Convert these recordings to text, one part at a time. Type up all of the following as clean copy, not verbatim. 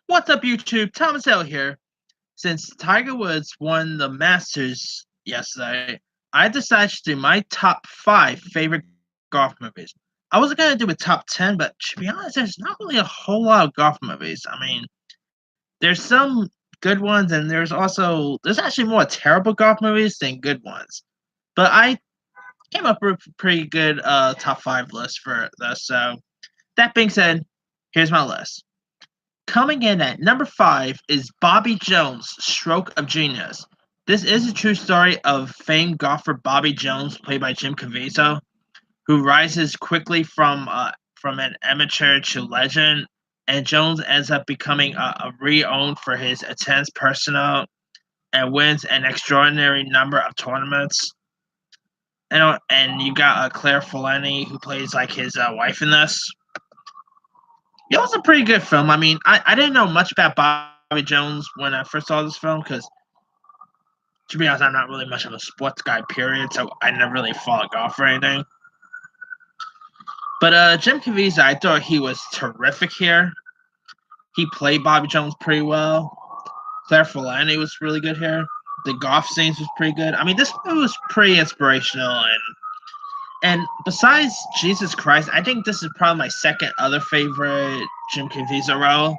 What's up, YouTube? Thomas L here. Since Tiger Woods won the Masters yesterday, I decided to do my top 5 favorite golf movies. I was gonna do a top 10, but to be honest, there's not really a whole lot of golf movies. I mean, there's some good ones, and there's actually more terrible golf movies than good ones. But I came up with a pretty good top 5 list for this. So that being said, here's my list. Coming in at number 5 is Bobby Jones' Stroke of Genius. This is a true story of famed golfer Bobby Jones, played by Jim Caviezel, who rises quickly from an amateur to legend, and Jones ends up becoming a renowned for his intense personnel and wins an extraordinary number of tournaments. And you got Claire Forlani, who plays like his wife in this. It was a pretty good film. I mean, I didn't know much about Bobby Jones when I first saw this film because, to be honest, I'm not really much of a sports guy, period, so I never really followed golf or anything. But Jim Caviezel, I thought he was terrific here. He played Bobby Jones pretty well. Claire Forlani was really good here. The golf scenes was pretty good. I mean, this movie was pretty inspirational, and besides Jesus Christ, I think this is probably my second other favorite Jim Caviezel role.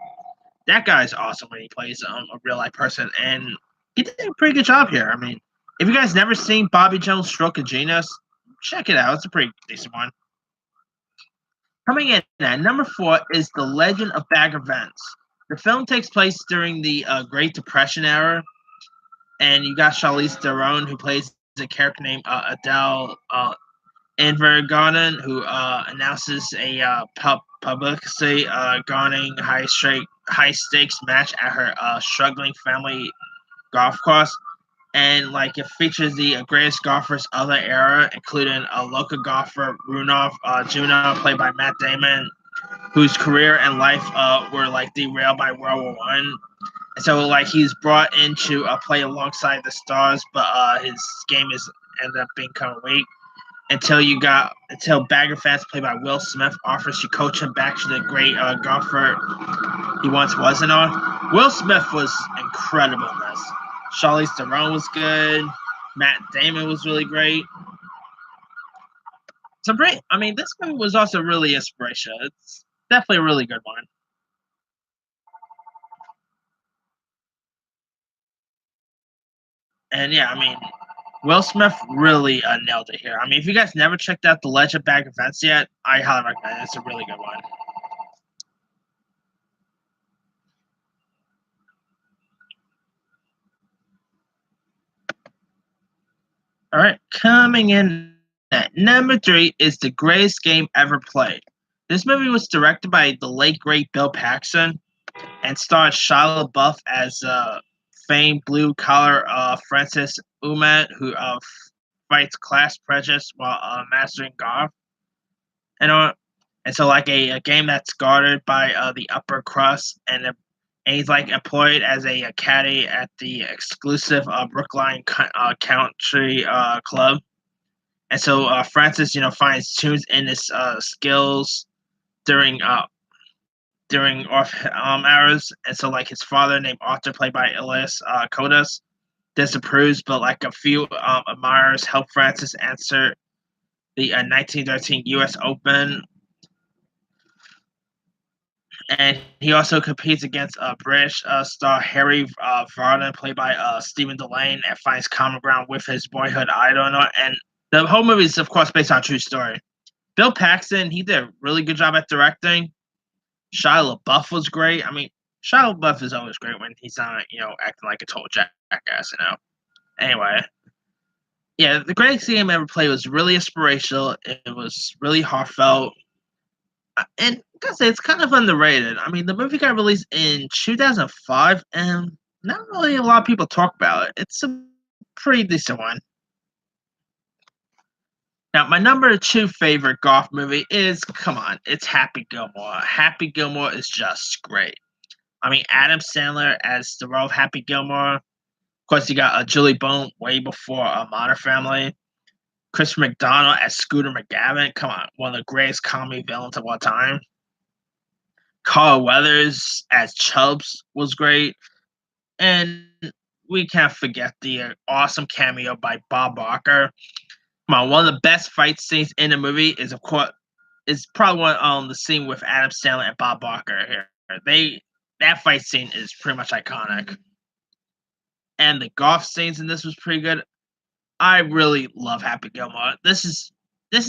That guy's awesome when he plays a real life person, and he did a pretty good job here. I mean, if you guys never seen Bobby Jones' Stroke of Genius, check it out. It's a pretty decent one. Coming in at number 4 is The Legend of Bagger Vance. The film takes place during the Great Depression era, and you got Charlize Theron, who plays a character named Adele Invergarden, who announces a publicity garnering high stakes match at her struggling family golf course, and like it features the greatest golfers of the era, including a local golfer Rudolph Juno, played by Matt Damon, whose career and life were like derailed by World War I. And so like he's brought in to play alongside the stars, but his game is ended up being kind of weak until Bagger Vance, played by Will Smith, offers to coach him back to the great golfer he once wasn't on. Will Smith was incredible in this. Charlize Theron was good. Matt Damon was really great. I mean, this movie was also really inspirational. It's definitely a really good one. And yeah, I mean, Will Smith really nailed it here. I mean, if you guys never checked out The Legend of Bagger Vance yet, I highly recommend it. It's a really good one. All right, coming in at number 3 is The Greatest Game Ever Played. This movie was directed by the late great Bill Paxton and stars Shia LaBeouf as famed blue collar Francis Umat, who fights class prejudice while mastering golf. And and so like a game that's guarded by the upper crust, and he's like employed as a caddy at the exclusive Brookline Country Club. And so Francis, finds tunes in his skills during off hours. And so like his father, named Arthur, played by Elias Kodas, disapproves, but like a few admirers help Francis answer the 1913 U.S. Open. And he also competes against British star Harry Vardon, played by Stephen Delane, and finds common ground with his boyhood idol. And the whole movie is, of course, based on a true story. Bill Paxton, he did a really good job at directing. Shia LaBeouf was great. I mean, Shia LaBeouf is always great when he's not, acting like a total jackass. Anyway, yeah, the greatest game ever played was really inspirational. It was really heartfelt. And I gotta say, it's kind of underrated. I mean, the movie got released in 2005, and not really a lot of people talk about it. It's a pretty decent one. Now, my number 2 favorite golf movie is, come on, it's Happy Gilmore. Happy Gilmore is just great. I mean, Adam Sandler as the role of Happy Gilmore. Of course, you got Julie Bone way before Modern Family. Chris McDonald as Scooter McGavin. Come on, one of the greatest comedy villains of all time. Carl Weathers as Chubbs was great. And we can't forget the awesome cameo by Bob Barker. Come on, one of the best fight scenes in the movie is, of course, is probably one the scene with Adam Sandler and Bob Barker here. That fight scene is pretty much iconic. And the golf scenes in this was pretty good. I really love Happy Gilmore. This is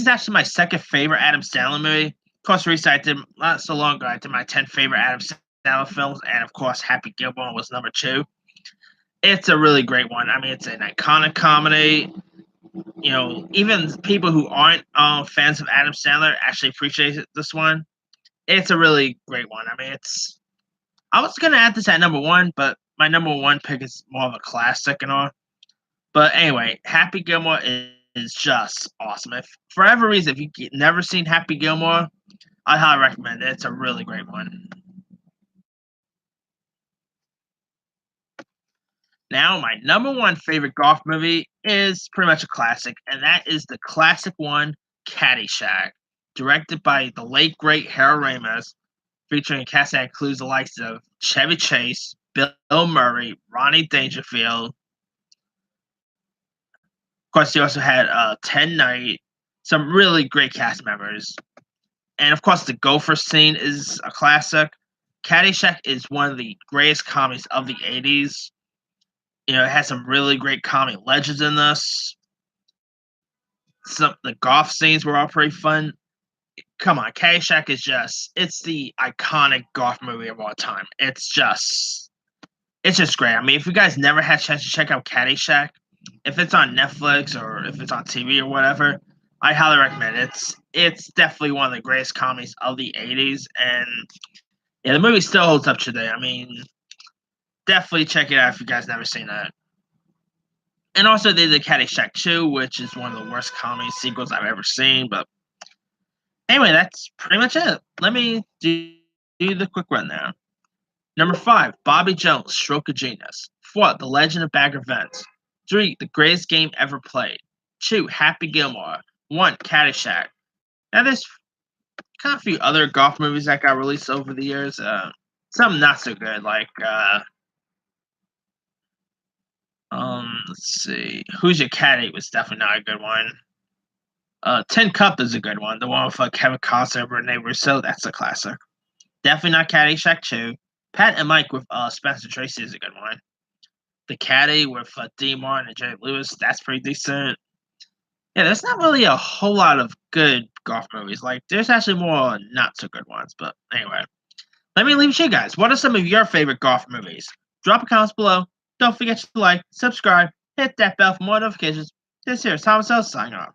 actually my second favorite Adam Sandler movie. Of course, recently I did not so long ago. I did my 10 favorite Adam Sandler films, and of course, Happy Gilmore was number 2. It's a really great one. I mean, it's an iconic comedy. You know, even people who aren't fans of Adam Sandler actually appreciate this one. It's a really great one. I mean, I was gonna add this at number 1, but my number 1 pick is more of a classic and all. But anyway, Happy Gilmore is just awesome. If for every reason, if you've never seen Happy Gilmore, I highly recommend it. It's a really great one. Now, my number 1 favorite golf movie is pretty much a classic, and that is the classic one, Caddyshack, directed by the late great Harold Ramis, featuring a cast that includes the likes of Chevy Chase, Bill Murray, Ronnie Dangerfield. Of course, he also had Ted Knight, some really great cast members. And of course, the gopher scene is a classic. Caddyshack is one of the greatest comedies of the 80s. You know, it has some really great comedy legends in this. The golf scenes were all pretty fun. Come on, Caddyshack it's the iconic golf movie of all time. It's just great. I mean, if you guys never had a chance to check out Caddyshack, if it's on Netflix or if it's on TV or whatever, I highly recommend it. It's definitely one of the greatest comedies of the 80s, and yeah, the movie still holds up today. I mean, definitely check it out if you guys never seen it. And also, they did Caddyshack 2, which is one of the worst comedy sequels I've ever seen. But anyway, that's pretty much it. Let me do the quick rundown. Number 5, Bobby Jones, Stroke of Genius. 4, The Legend of Bagger Vance. 3, The Greatest Game Ever Played. 2, Happy Gilmore. 1, Caddyshack. Now, there's kind of a few other golf movies that got released over the years. Some not so good, like let's see. Who's Your Caddy was definitely not a good one. Tin Cup is a good one. The one with Kevin Costner and Rene Russo, that's a classic. Definitely not Caddyshack 2. Pat and Mike with Spencer Tracy is a good one. The Caddy with Dean Martin and Jerry Lewis, that's pretty decent. Yeah, there's not really a whole lot of good golf movies. Like, there's actually more not so good ones. But anyway, let me leave it to you guys. What are some of your favorite golf movies? Drop a comment below. Don't forget to like, subscribe, hit that bell for more notifications. This here is Thomas L. signing off.